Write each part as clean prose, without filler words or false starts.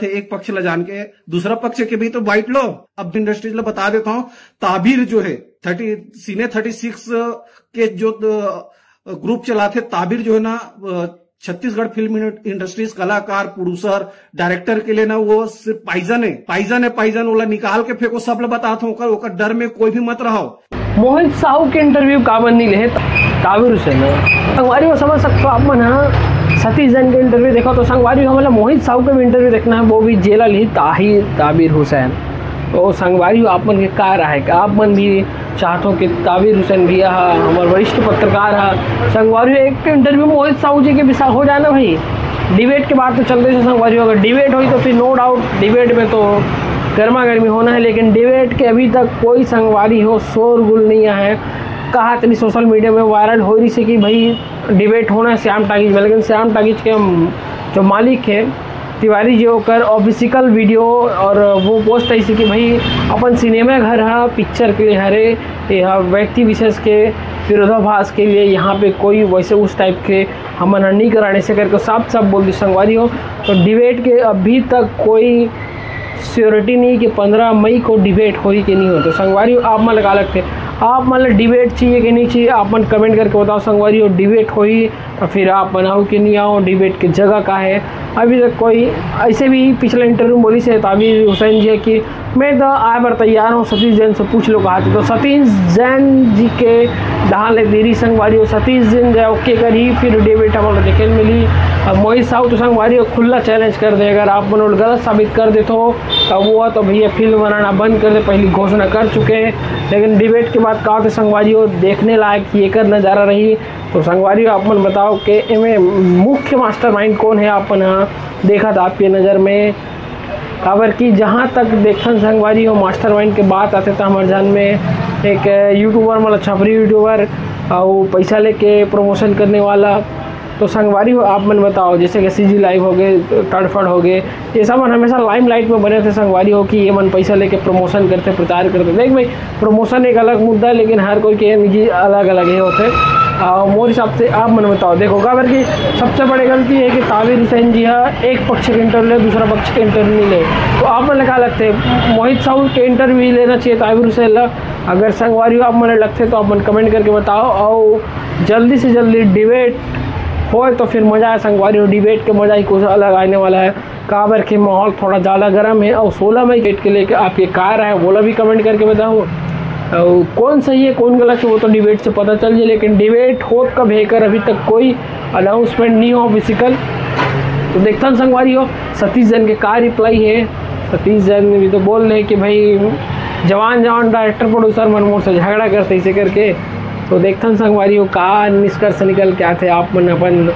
थे एक पक्ष ला जान के दूसरा पक्ष के भी तो बाइट लो। अब इंडस्ट्रीज ला बता देता हूँ, ताबिर जो है सीने 36 के जो ग्रुप चलाते ताबिर जो है ना छत्तीसगढ़ फिल्म इंडस्ट्रीज कलाकार प्रोड्यूसर डायरेक्टर के लिए ना वो सिर्फ पाइजन वाला निकाल के फेंको। सब लोग बताता हूँ ओकर डर में कोई भी मत रहो। मोहित साहू के इंटरव्यू काबर नहीं ले ताबिर हुसैन संगवारी को समझ सकते हो आप मन। सतीश जैन के इंटरव्यू देखो तो संगवारी को मतलब मोहित साहू का भी इंटरव्यू देखना है, वो भी जेला ली ताबिर हुसैन। तो संगवारी आप मन के का रहा का आप मन भी चाहते कि ताबिर हुसैन भैया हमारे वरिष्ठ पत्रकार है संगवारी एक इंटरव्यू मोहित साहू जी के भी हो जाए ना भाई। डिबेट के बाद तो चलते थे संगवारी, अगर डिबेट हुई तो फिर नो डाउट डिबेट में तो गर्मा गर्मी होना है, लेकिन डिबेट के अभी तक कोई संगवारी हो शोरगुल नहीं आया है। कहा इतनी सोशल मीडिया में वायरल हो रही से कि भाई डिबेट होना है श्याम टाकीज में, लेकिन श्याम टाकीज के जो मालिक है तिवारी जी होकर ऑफिशियल वीडियो और वो पोस्ट ऐसी कि भाई अपन सिनेमा घर है पिक्चर के लिए हरे यह व्यक्ति विशेष के विरोधाभास के लिए यहाँ पे कोई वैसे उस टाइप के हम नहीं कराने से करके साफ बोल दी संगवारी हो। तो डिबेट के अभी तक कोई श्योरिटी नहीं कि 15 मई को डिबेट हो कि नहीं हो। तो संगवारी आप मन लगा लगते आप मतलब डिबेट चाहिए कि नहीं चाहिए आप मन कमेंट करके बताओ। संगवारी हो डिबेट हो ही तो फिर आप बनाओ कि नहीं आओ, डिबेट की जगह का है अभी तक कोई। ऐसे भी पिछले इंटरव्यू में बोली से ताबिर हुसैन जी है कि मैं तो आए बार तैयार हूँ, सतीश जैन से पूछ लो कहा तो सतीश जैन जी के ढाल देरी संगवारी हो सतीश जैन जाए ओके करी फिर डिबेट हमारे देखे मिली। मोहित साहू तो संगवारी हो खुला चैलेंज कर दे, अगर आप मनोल गलत साबित कर दे तो वो तो भैया फिल्म बनाना बंद कर दे, पहली घोषणा कर चुके हैं। लेकिन डिबेट के बाद कहा तो संगवारी हो देखने लायक ये कर नज़ारा रही। तो संगवारी आप मन बताओ कि इनमें मुख्य मास्टरमाइंड कौन है आपन देखा था आपकी नज़र में। खबर की जहाँ तक देखन संगवारी हो मास्टरमाइंड के बात आते तो हमारे जान में एक यूट्यूबर मतलब छपरी यूट्यूबर और पैसा लेके प्रमोशन करने वाला। तो संगवारी हो आप मन बताओ जैसे कि सीजी लाइव हो गए तड़फड़ हो गए ये सब मन हमेशा लाइमलाइट में बने थे संगवारी हो कि ये मन पैसा लेके प्रमोशन करते प्रचार करते। देख भाई प्रमोशन एक अलग मुद्दा है, लेकिन हर कोई के निजी अलग अलग ही होते। मोर हिसाब से आप मन बताओ देखो खबर की सबसे बड़ी गलती है कि ताबिर हुसैन जी है एक पक्ष के इंटरव्यू ले दूसरा पक्ष के इंटरव्यू नहीं ले। तो आप मन क्या लगते मोहित साहू के इंटरव्यू लेना चाहिए ताबिर हुसैन ला? अगर संगवारी हो आप मन लगते तो आप मन कमेंट करके बताओ। और जल्दी से जल्दी डिबेट हो तो फिर मज़ा है संगवारी हो, डिबेट के मज़ा ही कुछ अलग आने वाला है। काबर के माहौल थोड़ा ज़्यादा गर्म है और 16 मई डेट के लेकर आपके कार है वो भी कमेंट करके बताओ। और कौन सही है कौन गलत है वो तो डिबेट से पता चल जाए, लेकिन डिबेट हो कब है कर अभी तक कोई अनाउंसमेंट नहीं हो फिजिकल। तो देखता संगवारी हो सतीश जैन के का रिप्लाई है। सतीश जैन भी तो बोल रहे हैं कि भाई जवान डायरेक्टर प्रोड्यूसर मनमोहन से झगड़ा करते इसे करके। तो देखता संगवारी हो का निष्कर्ष निकल के आते आप मन अपन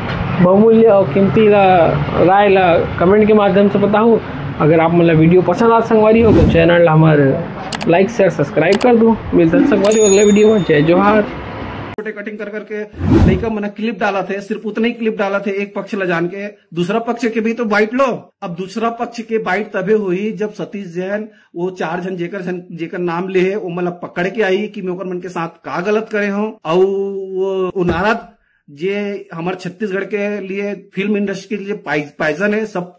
बहुमूल्य और कीमती राय ला कमेंट के माध्यम से बताओ। अगर आप मतलब वीडियो पसंद आ संगवारी हो तो चैनल हमारे लाइक शेयर सब्सक्राइब कर दो। मिलता है संगवारी हो अगले वीडियो में। जय जोहार। छोटे कटिंग कर करके लड़का मैंने क्लिप डाला थे, सिर्फ उतने ही क्लिप डाला थे एक पक्ष ला जान के दूसरा पक्ष के भी तो बाइट लो। अब दूसरा पक्ष के बाइट तबे हुई जब सतीश जैन वो 4 जन जेकर नाम ले है वो मतलब पकड़ के आई कि मैं मन के साथ का गलत करे हो। और वो नाराज जे हमारे छत्तीसगढ़ के लिए फिल्म इंडस्ट्री के लिए पाइजन है सब